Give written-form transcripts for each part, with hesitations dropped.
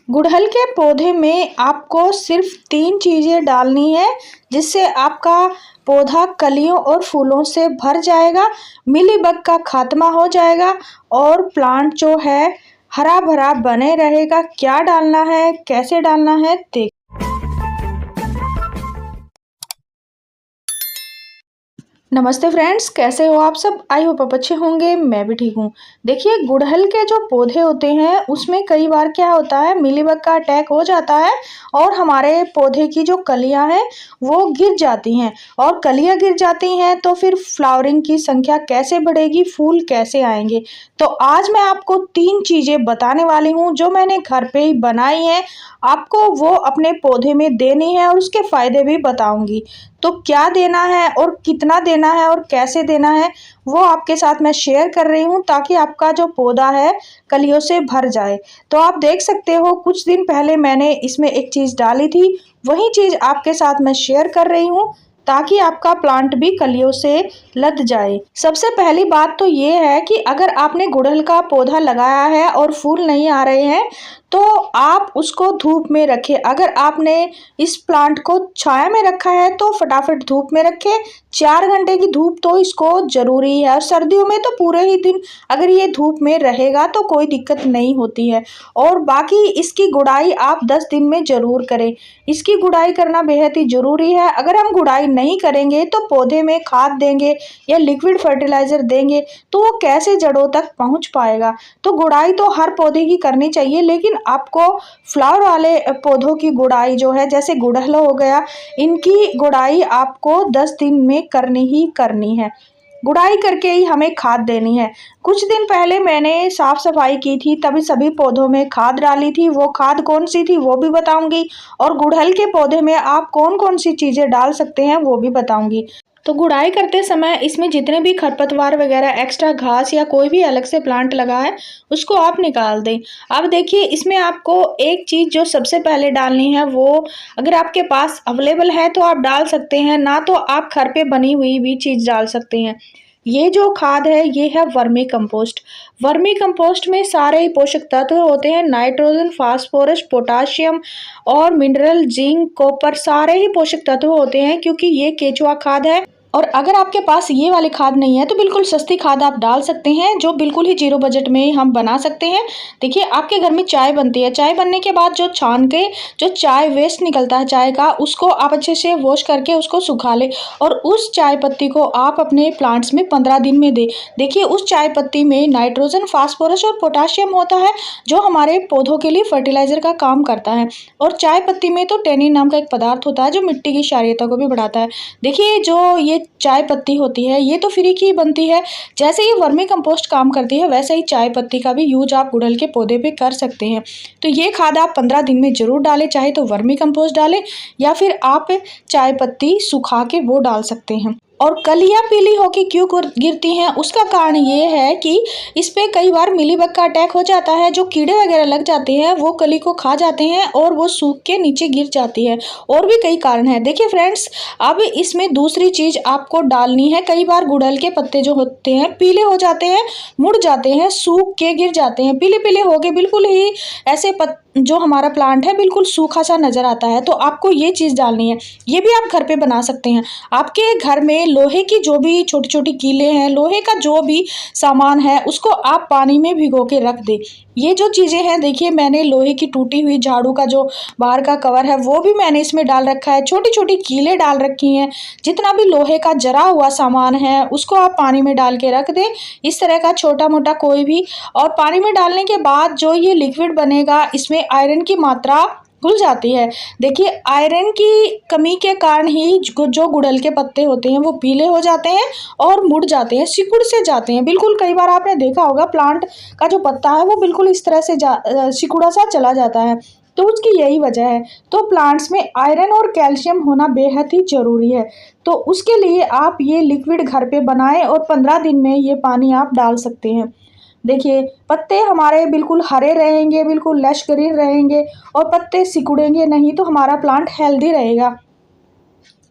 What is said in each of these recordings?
गुड़हल के पौधे में आपको सिर्फ 3 चीज़ें डालनी है, जिससे आपका पौधा कलियों और फूलों से भर जाएगा, मिलीबग का खात्मा हो जाएगा और प्लांट जो है हरा-भरा बने रहेगा। क्या डालना है, कैसे डालना है देख नमस्ते फ्रेंड्स, कैसे हो आप सब। आई होप आप अच्छे होंगे, मैं भी ठीक हूँ। देखिए, गुड़हल के जो पौधे होते हैं उसमें कई बार क्या होता है, मिलीबग का अटैक हो जाता है और हमारे पौधे की जो कलियां हैं वो गिर जाती हैं और कलियां गिर जाती हैं तो फिर फ्लावरिंग की संख्या कैसे बढ़ेगी, फूल कैसे आएंगे। तो आज मैं आपको 3 चीज़ें बताने वाली हूँ जो मैंने घर पे ही बनाई हैं, आपको वो अपने पौधे में देनी है और उसके फ़ायदे भी बताऊंगी। तो क्या देना है और कितना देना है और कैसे देना है वो आपके साथ मैं शेयर कर रही हूँ, ताकि आपका जो पौधा है कलियों से भर जाए। तो आप देख सकते हो, कुछ दिन पहले मैंने इसमें एक चीज़ डाली थी, वही चीज़ आपके साथ मैं शेयर कर रही हूँ ताकि आपका प्लांट भी कलियों से लद जाए। सबसे पहली बात तो ये है कि अगर आपने गुड़हल का पौधा लगाया है और फूल नहीं आ रहे हैं तो आप उसको धूप में रखें। अगर आपने इस प्लांट को छाया में रखा है तो फटाफट धूप में रखें। 4 घंटे की धूप तो इसको ज़रूरी है और सर्दियों में तो पूरे ही दिन अगर ये धूप में रहेगा तो कोई दिक्कत नहीं होती है। और बाकी इसकी गुड़ाई आप 10 दिन में ज़रूर करें। इसकी गुड़ाई करना बेहद ही ज़रूरी है। अगर हम गुड़ाई नहीं करेंगे तो पौधे में खाद देंगे या लिक्विड फर्टिलाइज़र देंगे तो वो कैसे जड़ों तक पहुंच पाएगा। तो गुड़ाई तो हर पौधे की करनी चाहिए, लेकिन आपको फ्लावर वाले पौधों की गुड़ाई जो है, जैसे गुड़हल हो गया, इनकी गुड़ाई आपको 10 दिन में करनी ही करनी है। गुड़ाई करके ही हमें खाद देनी है। कुछ दिन पहले मैंने साफ सफाई की थी, तभी सभी पौधों में खाद डाली थी। वो खाद कौन सी थी वो भी बताऊंगी और गुड़हल के पौधे में आप कौन कौन सी चीज़ें डाल सकते हैं वो भी बताऊंगी। तो गुड़ाई करते समय इसमें जितने भी खरपतवार वगैरह, एक्स्ट्रा घास या कोई भी अलग से प्लांट लगा है उसको आप निकाल दें। अब देखिए, इसमें आपको एक चीज़ जो सबसे पहले डालनी है, वो अगर आपके पास अवेलेबल है तो आप डाल सकते हैं, ना तो आप घर पे बनी हुई भी चीज़ डाल सकते हैं। ये जो खाद है ये है वर्मी कंपोस्ट। वर्मी कंपोस्ट में सारे ही पोषक तत्व होते हैं, नाइट्रोजन, फास्फोरस, पोटाशियम और मिनरल, जिंक, कॉपर, सारे ही पोषक तत्व होते हैं, क्योंकि ये केचुआ खाद है। और अगर आपके पास ये वाली खाद नहीं है तो बिल्कुल सस्ती खाद आप डाल सकते हैं, जो बिल्कुल ही जीरो बजट में हम बना सकते हैं। देखिए, आपके घर में चाय बनती है, चाय बनने के बाद जो छान के जो चाय वेस्ट निकलता है चाय का, उसको आप अच्छे से वॉश करके उसको सुखा ले और उस चाय पत्ती को आप अपने प्लांट्स में 15 दिन में दे। देखिए, उस चाय पत्ती में नाइट्रोजन, फास्फोरस और पोटाशियम होता है, जो हमारे पौधों के लिए फर्टिलाइजर का काम करता है। और चाय पत्ती में तो टेनिन नाम का एक पदार्थ होता है जो मिट्टी की क्षारीयता को भी बढ़ाता है। देखिए, जो ये चाय पत्ती होती है ये तो फ्री की बनती है। जैसे ही वर्मी कंपोस्ट काम करती है, वैसे ही चाय पत्ती का भी यूज आप गुड़हल के पौधे पे कर सकते हैं। तो ये खाद आप 15 दिन में जरूर डालें, चाहे तो वर्मी कंपोस्ट डालें या फिर आप चाय पत्ती सुखा के वो डाल सकते हैं। और कलियां पीली होके क्यों गिरती हैं, उसका कारण ये है कि इस पे कई बार मिलीबग का अटैक हो जाता है। जो कीड़े वगैरह लग जाते हैं वो कली को खा जाते हैं और वो सूख के नीचे गिर जाती है। और भी कई कारण हैं। देखिए फ्रेंड्स, अब इसमें दूसरी चीज़ आपको डालनी है। कई बार गुड़हल के पत्ते जो होते हैं पीले हो जाते हैं, मुड़ जाते हैं, सूख के गिर जाते हैं, पीले पीले हो गए, बिल्कुल ही ऐसे जो हमारा प्लांट है बिल्कुल सूखा सा नजर आता है। तो आपको ये चीज़ डालनी है। ये भी आप घर पे बना सकते हैं। आपके घर में लोहे की जो भी छोटी छोटी कीलें हैं, लोहे का जो भी सामान है, उसको आप पानी में भिगो के रख दें। ये जो चीज़ें हैं, देखिए मैंने लोहे की टूटी हुई झाड़ू का जो बाहर का कवर है वो भी मैंने इसमें डाल रखा है, छोटी छोटी कीलें डाल रखी हैं। जितना भी लोहे का जरा हुआ सामान है उसको आप पानी में डाल के रख दें, इस तरह का छोटा मोटा कोई भी। और पानी में डालने के बाद जो ये लिक्विड बनेगा, इसमें आयरन की मात्रा घुल जाती है। देखिए, आयरन की कमी के कारण ही जो गुड़हल के पत्ते होते हैं वो पीले हो जाते हैं और मुड़ जाते हैं, सिकुड़ से जाते हैं। बिल्कुल, कई बार आपने देखा होगा प्लांट का जो पत्ता है वो बिल्कुल इस तरह से सिकुड़ा सा चला जाता है, तो उसकी यही वजह है। तो प्लांट्स में आयरन और कैल्शियम होना बेहद ही ज़रूरी है। तो उसके लिए आप ये लिक्विड घर पे बनाएं और 15 दिन में ये पानी आप डाल सकते हैं। देखिए, पत्ते हमारे बिल्कुल हरे रहेंगे, बिल्कुल लश ग्रीन रहेंगे और पत्ते सिकुड़ेंगे नहीं, तो हमारा प्लांट हेल्दी रहेगा।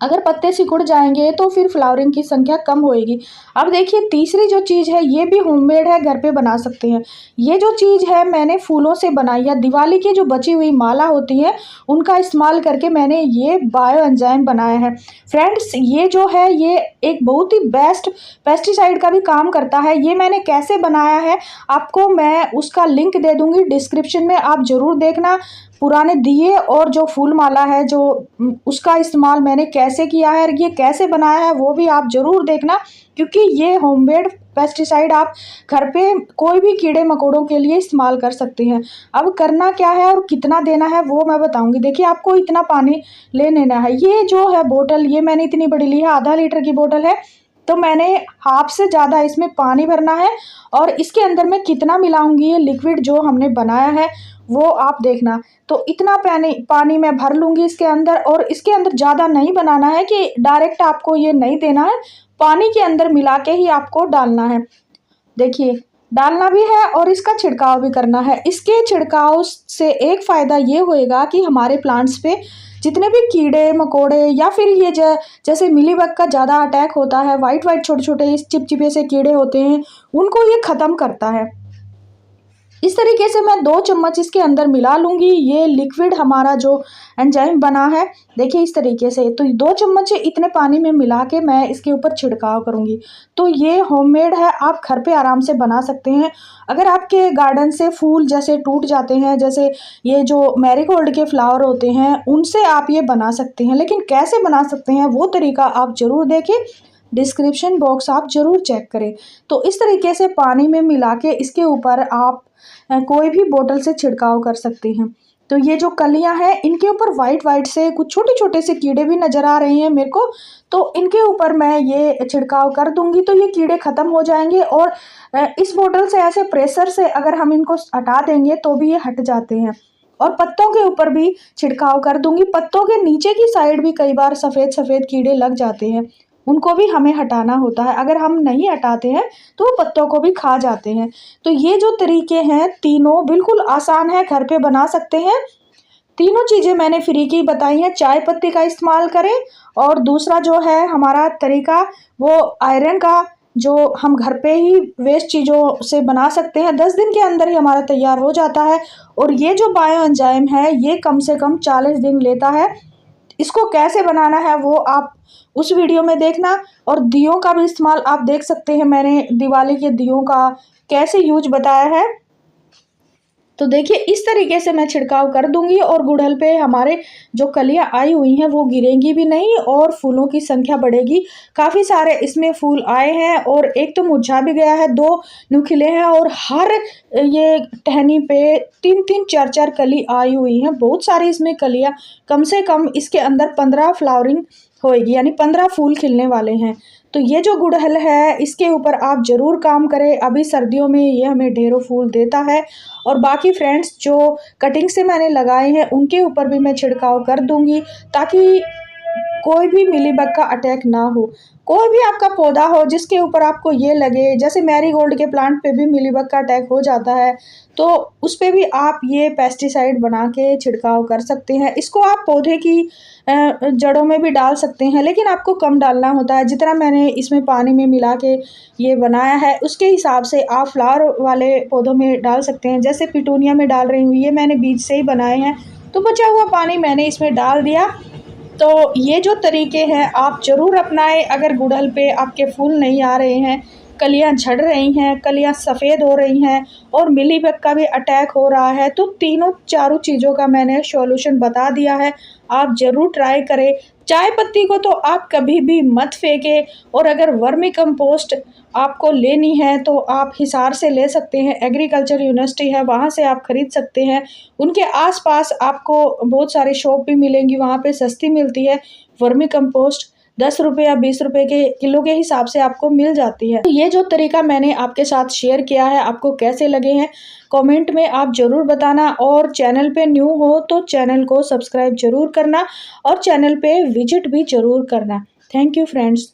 अगर पत्ते सिकुड़ जाएंगे तो फिर फ्लावरिंग की संख्या कम होएगी। अब देखिए तीसरी जो चीज़ है ये भी होममेड है, घर पे बना सकते हैं। ये जो चीज़ है मैंने फूलों से बनाई है। दिवाली की जो बची हुई माला होती है उनका इस्तेमाल करके मैंने ये बायो एंजाइम बनाया है। फ्रेंड्स ये जो है ये एक बहुत ही बेस्ट पेस्टिसाइड का भी काम करता है। ये मैंने कैसे बनाया है आपको मैं उसका लिंक दे दूंगी डिस्क्रिप्शन में, आप ज़रूर देखना। पुराने दिए और जो फूल माला है जो उसका इस्तेमाल मैंने कैसे किया है और ये कैसे बनाया है वो भी आप ज़रूर देखना, क्योंकि ये होममेड पेस्टिसाइड आप घर पे कोई भी कीड़े मकोड़ों के लिए इस्तेमाल कर सकते हैं। अब करना क्या है और कितना देना है वो मैं बताऊंगी। देखिए आपको इतना पानी ले लेना है। ये जो है बोतल ये मैंने इतनी बड़ी ली है, आधा लीटर की बोतल है, तो मैंने हाफ से ज़्यादा इसमें पानी भरना है। और इसके अंदर मैं कितना मिलाऊंगी ये लिक्विड जो हमने बनाया है वो आप देखना। तो इतना पानी मैं भर लूँगी इसके अंदर, और इसके अंदर ज़्यादा नहीं बनाना है कि डायरेक्ट आपको ये नहीं देना है, पानी के अंदर मिला के ही आपको डालना है। देखिए डालना भी है और इसका छिड़काव भी करना है। इसके छिड़काव से एक फ़ायदा ये होएगा कि हमारे प्लांट्स पे जितने भी कीड़े मकोड़े या फिर ये जैसे मिलीबग का ज़्यादा अटैक होता है, वाइट वाइट छोटे छोटे इस चिपचिपे से कीड़े होते हैं, उनको ये ख़त्म करता है। इस तरीके से मैं 2 चम्मच इसके अंदर मिला लूँगी ये लिक्विड हमारा जो एंजाइम बना है। देखिए इस तरीके से तो 2 चम्मच इतने पानी में मिला के मैं इसके ऊपर छिड़काव करूँगी। तो ये होममेड है, आप घर पे आराम से बना सकते हैं। अगर आपके गार्डन से फूल जैसे टूट जाते हैं, जैसे ये जो मैरीगोल्ड के फ्लावर होते हैं उनसे आप ये बना सकते हैं, लेकिन कैसे बना सकते हैं वो तरीका आप ज़रूर देखें, डिस्क्रिप्शन बॉक्स आप ज़रूर चेक करें। तो इस तरीके से पानी में मिला के इसके ऊपर आप कोई भी बोतल से छिड़काव कर सकते हैं। तो ये जो कलियां हैं इनके ऊपर वाइट वाइट से कुछ छोटे छोटे से कीड़े भी नज़र आ रहे हैं मेरे को, तो इनके ऊपर मैं ये छिड़काव कर दूंगी तो ये कीड़े ख़त्म हो जाएंगे। और इस बोतल से ऐसे प्रेशर से अगर हम इनको हटा देंगे तो भी ये हट जाते हैं। और पत्तों के ऊपर भी छिड़काव कर दूंगी। पत्तों के नीचे की साइड भी कई बार सफ़ेद सफ़ेद कीड़े लग जाते हैं, उनको भी हमें हटाना होता है। अगर हम नहीं हटाते हैं तो वो पत्तों को भी खा जाते हैं। तो ये जो तरीके हैं तीनों बिल्कुल आसान है, घर पे बना सकते हैं। तीनों चीज़ें मैंने फ्री की बताई हैं। चाय पत्ती का इस्तेमाल करें, और दूसरा जो है हमारा तरीका वो आयरन का, जो हम घर पे ही वेस्ट चीज़ों से बना सकते हैं। 10 दिन के अंदर ही हमारा तैयार हो जाता है। और ये जो बायो एंजाइम है ये कम से कम 40 दिन लेता है। इसको कैसे बनाना है वो आप उस वीडियो में देखना। और दियों का भी इस्तेमाल आप देख सकते हैं, मैंने दिवाली के दियों का कैसे यूज बताया है। तो देखिए इस तरीके से मैं छिड़काव कर दूंगी और गुड़हल पे हमारे जो कलियां आई हुई हैं वो गिरेंगी भी नहीं और फूलों की संख्या बढ़ेगी। काफ़ी सारे इसमें फूल आए हैं और एक तो मुरझा भी गया है, 2 नुखिले हैं, और हर ये टहनी पे 3-3 4-4 कली आई हुई हैं। बहुत सारी इसमें कलियां, कम से कम इसके अंदर 15 फ्लावरिंग होएगी, यानी 15 फूल खिलने वाले हैं। तो ये जो गुड़हल है इसके ऊपर आप ज़रूर काम करें। अभी सर्दियों में ये हमें ढेरों फूल देता है। और बाकी फ्रेंड्स जो कटिंग से मैंने लगाए हैं उनके ऊपर भी मैं छिड़काव कर दूंगी, ताकि कोई भी मिलीबग का अटैक ना हो। कोई भी आपका पौधा हो जिसके ऊपर आपको ये लगे, जैसे मैरीगोल्ड के प्लांट पे भी मिलीबग का अटैक हो जाता है, तो उस पे भी आप ये पेस्टिसाइड बना के छिड़काव कर सकते हैं। इसको आप पौधे की जड़ों में भी डाल सकते हैं, लेकिन आपको कम डालना होता है। जितना मैंने इसमें पानी में मिला के ये बनाया है उसके हिसाब से आप फ्लावर वाले पौधों में डाल सकते हैं। जैसे पिटूनिया में डाल रही हूँ, ये मैंने बीज से ही बनाए हैं, तो बचा हुआ पानी मैंने इसमें डाल दिया। तो ये जो तरीके हैं आप ज़रूर अपनाएं। अगर गुड़हल पे आपके फूल नहीं आ रहे हैं, कलियां झड़ रही हैं, कलियां सफ़ेद हो रही हैं और मिलीबग का भी अटैक हो रहा है, तो तीनों चारों चीज़ों का मैंने सॉल्यूशन बता दिया है। आप ज़रूर ट्राई करें। चाय पत्ती को तो आप कभी भी मत फेंकें। और अगर वर्मी कंपोस्ट आपको लेनी है तो आप हिसार से ले सकते हैं, एग्रीकल्चर यूनिवर्सिटी है वहाँ से आप ख़रीद सकते हैं। उनके आसपास आपको बहुत सारे शॉप भी मिलेंगी, वहाँ पे सस्ती मिलती है वर्मी कंपोस्ट। 10 रुपये या 20 रुपये के किलो के हिसाब से आपको मिल जाती है। तो ये जो तरीका मैंने आपके साथ शेयर किया है आपको कैसे लगे हैं कमेंट में आप ज़रूर बताना। और चैनल पे न्यू हो तो चैनल को सब्सक्राइब ज़रूर करना और चैनल पे विजिट भी ज़रूर करना। Thank you friends.